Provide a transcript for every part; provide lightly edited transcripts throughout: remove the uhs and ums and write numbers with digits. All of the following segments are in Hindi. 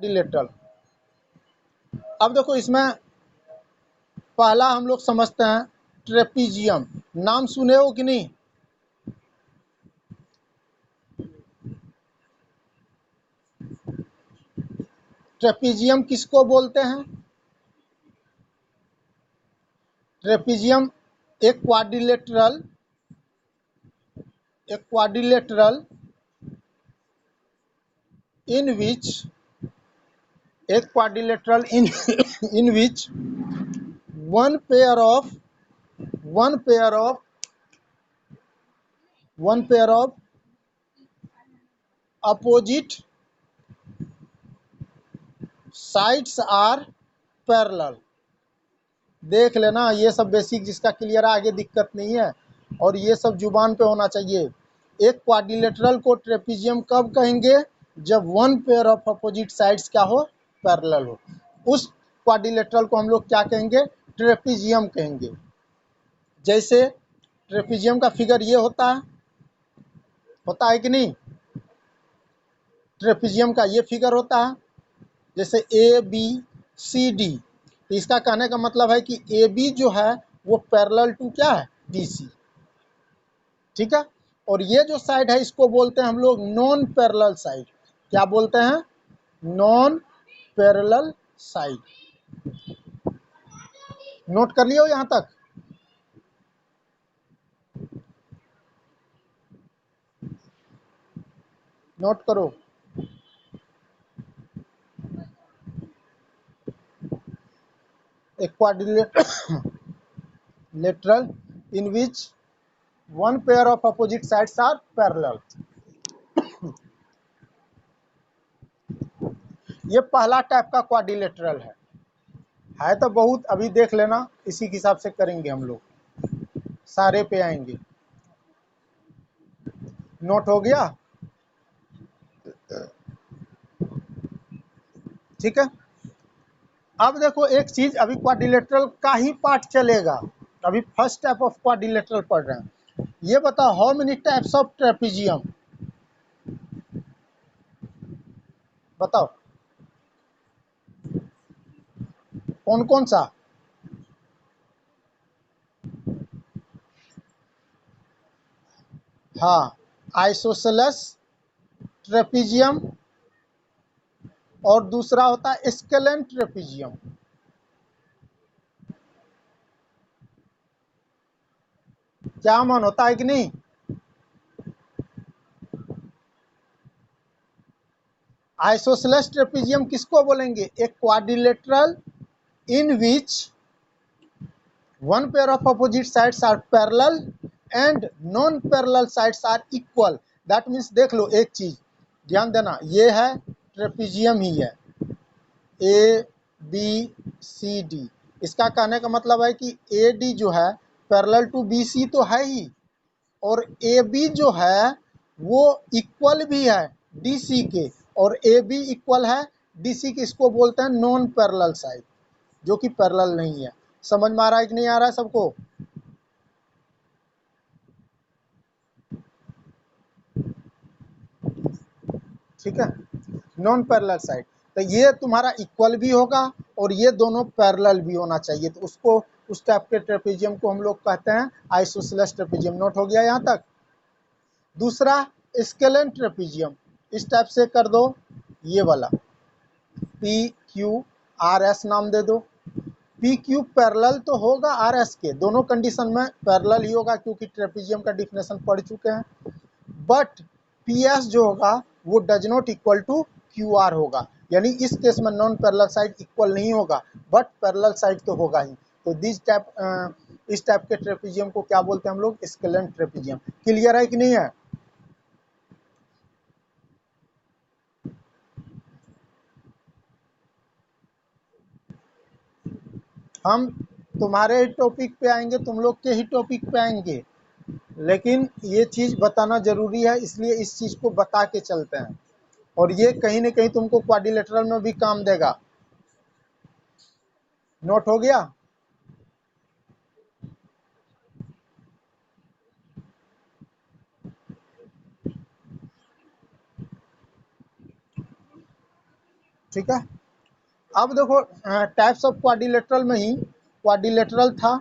क्वाड्रिलेटरल। अब देखो इसमें पहला हम लोग समझते हैं ट्रेपीजियम। नाम सुने हो कि नहीं? ट्रेपीजियम किसको बोलते हैं? ट्रेपीजियम एक quadrilateral in which in which one pair of one pair of one pair of opposite sides are parallel। देख लेना, ये सब बेसिक जिसका क्लियर है आगे दिक्कत नहीं है, और ये सब जुबान पे होना चाहिए। एक क्वाड्रिलेटरल को ट्रेपीजियम कब कहेंगे? जब one pair of opposite sides क्या हो? पैरेलल हो। उस क्वाड्रिलेटरल को हम लोग क्या कहेंगे? ट्रेपीजियम कहेंगे। जैसे ट्रेपीजियम का फिगर ये होता है कि नहीं? ट्रेपीजियम का ये फिगर होता है, जैसे ए बी सी डी। इसका कहने का मतलब है कि ए बी जो है वो पैरेलल टू क्या है? D C. ठीक है। और ये जो साइड है इसको बोलते हैं हम लोग नॉन पैरेलल साइड। क्या बोलते हैं? Non parallel side. नोट कर लियो यहां तक? नोट करो। एक quadrilateral in which one pair of opposite sides are parallel। ये पहला टाइप का क्वाड्रिलेटरल है तो बहुत, अभी देख लेना, इसी के हिसाब से करेंगे हम लोग, सारे पे आएंगे। नोट हो गया? ठीक है। अब देखो एक चीज, अभी क्वाड्रिलेटरल का ही पार्ट चलेगा, अभी फर्स्ट टाइप ऑफ क्वाड्रिलेटरल पढ़ रहे हैं। ये बताओ how many types of trapezium? बताओ कौन कौन सा? हाँ, आइसोसेलेस ट्रेपीजियम, और दूसरा होता है स्केलेन ट्रेपीजियम। क्या मन होता है कि नहीं? आइसोसेलेस ट्रेपीजियम किसको बोलेंगे? एक quadrilateral in which one pair of opposite sides are parallel and non parallel sides are equal. That means देख लो एक चीज ध्यान देना, ये है ट्रेपीजियम ही है, ए बी सी डी। इसका कहने का मतलब है कि ए डी जो है पैरेलल टू बी सी तो है ही, और ए बी जो है वो इक्वल भी है डी सी के, और ए बी इक्वल है डी सी के। इसको बोलते हैं नॉन पैरेलल साइड, जो कि पैरेलल नहीं है। समझ में आ रहा है कि नहीं आ रहा है सबको? ठीक है, नॉन पैरेलल साइड। तो ये तुम्हारा इक्वल भी होगा और ये दोनों पैरेलल भी होना चाहिए, तो उसको, उस टाइप के ट्रेपीजियम को हम लोग कहते हैं आइसोसेलेस ट्रेपीजियम। नोट हो गया यहाँ तक? दूसरा स्केलेन ट्रेपीजियम, इस टाइप से कर दो, ये वाला पी क्यू आर एस नाम दे दो। पी क्यू पैरेलल तो होगा आर एस के, दोनों कंडीशन में पैरेलल ही होगा क्योंकि ट्रेपीजियम का डिफिनेशन पढ़ चुके हैं। बट पी एस जो होगा वो does not equal to Q R होगा, यानी इस केस में नॉन पैरेलल साइड इक्वल नहीं होगा, बट पैरेलल साइड तो होगा ही। तो इस टाइप के ट्रेपीजियम को क्या बोलते हैं हम लोग? Scalene trapezium. क्लियर है कि नहीं है? हम तुम्हारे ही टॉपिक पे आएंगे, तुम लोग के ही टॉपिक पे आएंगे, लेकिन ये चीज बताना जरूरी है, इसलिए इस चीज को बता के चलते हैं, और ये कहीं न कहीं तुमको क्वाड्रिलेटरल में भी काम देगा। नोट हो गया? ठीक है। अब देखो टाइप्स ऑफ क्वाड्रिलेटरल में ही क्वाड्रिलेटरल था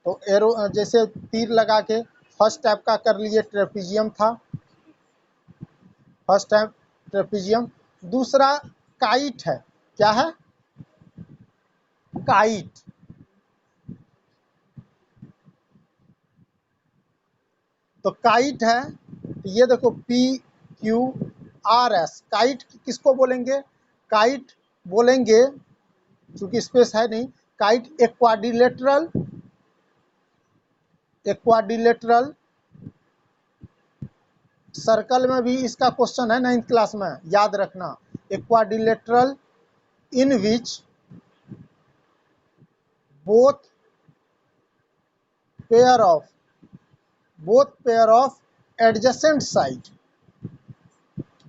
तो एरो जैसे तीर लगा के फर्स्ट टाइप का कर लिए ट्रेपीजियम था, फर्स्ट टाइप ट्रेपीजियम। दूसरा काइट है, क्या है? काइट। तो काइट है, ये देखो P Q R S, kite किसको बोलेंगे? काइट बोलेंगे, चूंकि स्पेस है नहीं, काइट एक्वाड्रिलेटरल, एक्वाड्रिलेटरल सर्कल में भी इसका क्वेश्चन है 9th क्लास में, याद रखना। A quadrilateral in which both pair of adjacent side,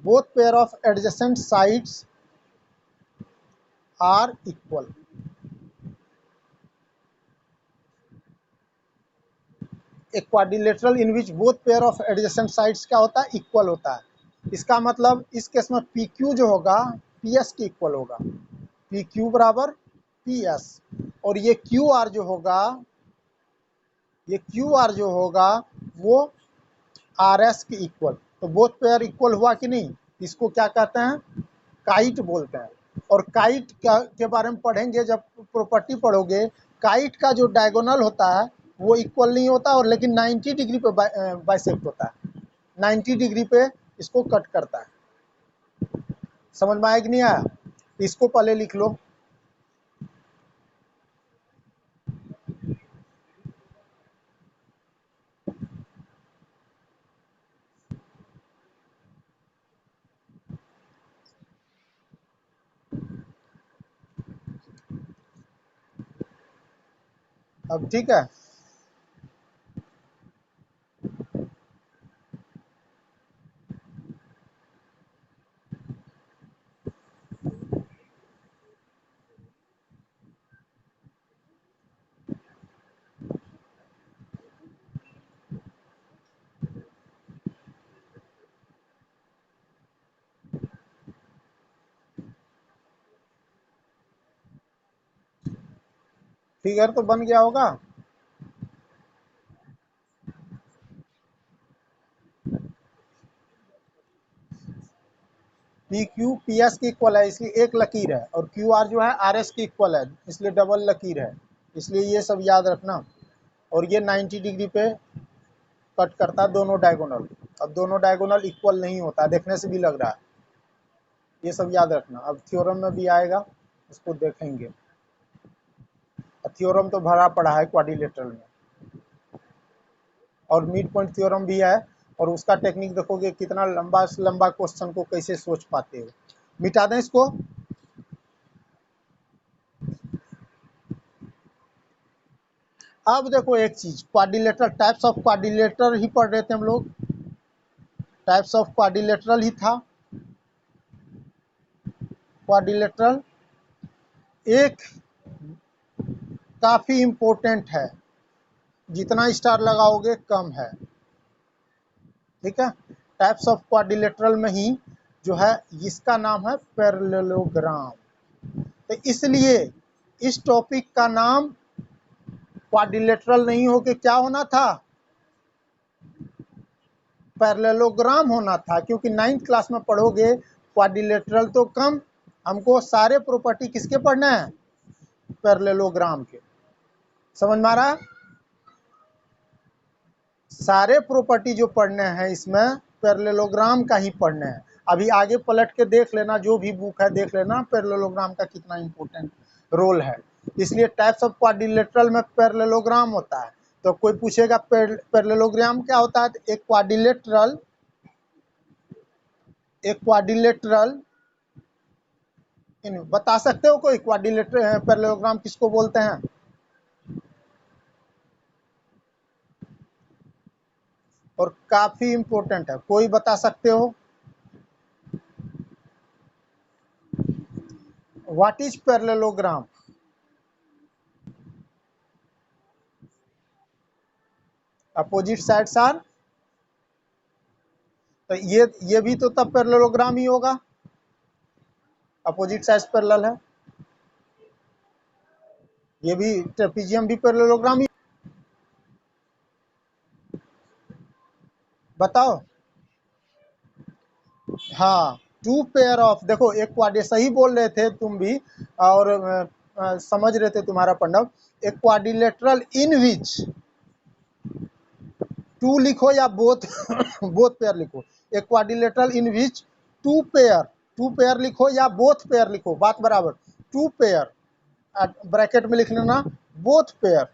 both pair of adjacent sides are equal। एक quadrilateral in which both pair of adjacent sides क्या होता है? इक्वल होता है। इसका मतलब इस केस में पी क्यू जो होगा पी एस के इक्वल होगा, पी क्यू बराबर पी एस। और ये क्यू आर जो होगा, ये क्यू आर जो होगा वो आर एस के इक्वल। तो बोथ पेयर इक्वल हुआ कि नहीं? इसको क्या कहते हैं? काइट बोलते हैं। और काइट के बारे में पढ़ेंगे जब प्रॉपर्टी पढ़ोगे। काइट का जो डायगोनल होता है वो इक्वल नहीं होता, और लेकिन 90 डिग्री पे बाइसेक्ट होता है, 90 डिग्री पे इसको कट करता है। समझ में आया कि नहीं आया? इसको पहले लिख लो। अब ठीक है। फिगर तो बन गया होगा। पी क्यू पी एस की इक्वल है इसलिए एक लकीर है, और क्यू आर जो है आर एस की इक्वल है इसलिए डबल लकीर है, इसलिए ये सब याद रखना। और ये 90 डिग्री पे कट करता है दोनों डायगोनल। अब दोनों डायगोनल इक्वल नहीं होता, देखने से भी लग रहा है, ये सब याद रखना। अब थ्योरम में भी आएगा, उसको देखेंगे। थ्योरम तो भरा पड़ा है क्वाड्रिलेटरल में, और मिड पॉइंट थ्योरम भी है। और उसका टेक्निक देखोगे कितना लंबा से लंबा क्वेश्चन को कैसे सोच पाते हो। मिटा दें इसको। अब देखो एक चीज, क्वाड्रिलेटरल टाइप्स ऑफ क्वाड्रिलेटरल ही पढ़ रहे थे हम लोग, टाइप्स ऑफ क्वाड्रिलेटरल ही था। क्वाड्रिलेटरल एक काफी इंपॉर्टेंट है, जितना स्टार लगाओगे कम है। ठीक है। टाइप्स ऑफ क्वाड्रिलेटरल में ही जो है इसका नाम है पैरेललोग्राम। तो इसलिए इस टॉपिक का नाम क्वाड्रिलेटरल नहीं होके क्या होना था? पैरेललोग्राम होना था, क्योंकि 9th क्लास में पढ़ोगे क्वाड्रिलेटरल तो कम, हमको सारे प्रॉपर्टी किसके पढ़ना है? पैरेललोग्राम के। समझ में आ रहा है? सारे प्रॉपर्टी जो पढ़ने हैं इसमें पैरेललोग्राम का ही पढ़ने हैं। अभी आगे पलट के देख लेना, जो भी बुक है देख लेना पैरेललोग्राम का कितना इंपॉर्टेंट रोल है। इसलिए टाइप्स ऑफ क्वाड्रिलेटरल में पैरेललोग्राम होता है। तो कोई पूछेगा पैरेललोग्राम क्या होता है, तो एक क्वाड्रिलेटरल बता सकते हो कोई? क्वाड्रिलेटरल पैरेललोग्राम किसको बोलते हैं? और काफी इंपॉर्टेंट है, कोई बता सकते हो? What is parallelogram? Opposite sides are, तो ये भी तो तब पैरेललोग्राम ही होगा। अपोजिट साइड्स पैरेलल है, ये भी ट्रेपीजियम भी पैरेललोग्राम ही। बताओ। हाँ, टू पेयर ऑफ, देखो एक क्वाड्री, सही बोल रहे थे तुम भी, और समझ रहे थे तुम्हारा पंडव। एक क्वाड्रिलेटरल इन विच टू लिखो या बोथ बोथ पेयर लिखो। एक quadrilateral in which two pair लिखो या बोथ पेयर लिखो, बात बराबर। टू पेयर ब्रैकेट में लिख लेना बोथ पेयर,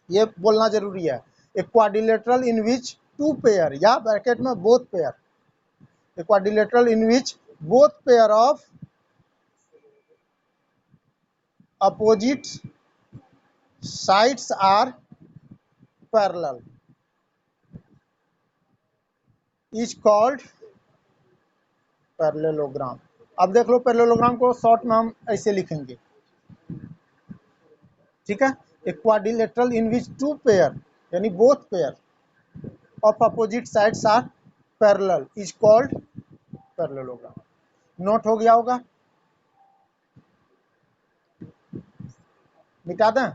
ये बोलना जरूरी है। एक quadrilateral in which two pair या ब्रैकेट में both pair, a quadrilateral in which both pair of opposite sides are parallel is called parallelogram. अब देख लो पैरेललोग्राम को शॉर्ट में हम ऐसे लिखेंगे, ठीक है। एक quadrilateral in which two pair यानी both pair of opposite sides are parallel is called parallelogram. Note हो गया होगा, मिटा दें।